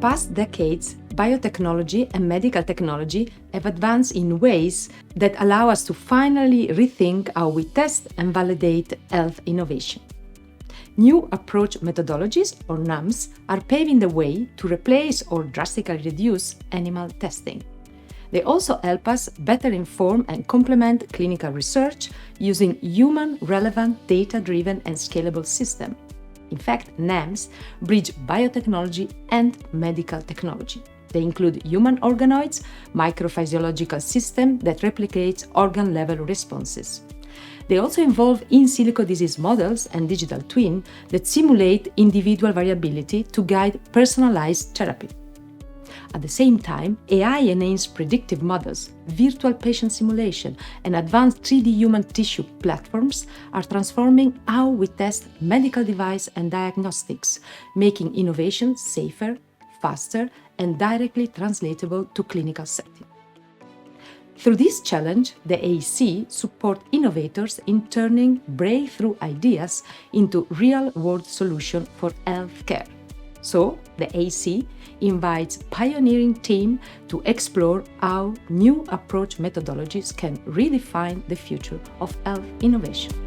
past decades, biotechnology and medical technology have advanced in ways that allow us to finally rethink how we test and validate health innovation. New approach methodologies, or NAMs, are paving the way to replace or drastically reduce animal testing. They also help us better inform and complement clinical research using human-relevant, data-driven and scalable systems. In fact, NAMs bridge biotechnology and medical technology. They include human organoids, microphysiological systems that replicate organ-level responses. They also involve in silico disease models and digital twin that simulate individual variability to guide personalized therapy. At the same time, AI-enhanced predictive models, virtual patient simulation, and advanced 3D human tissue platforms are transforming how we test medical device and diagnostics, making innovation safer, faster, and directly translatable to clinical settings. Through this challenge, the AEC supports innovators in turning breakthrough ideas into real-world solutions for healthcare. So, the AEC invites pioneering teams to explore how new approach methodologies can redefine the future of health innovation.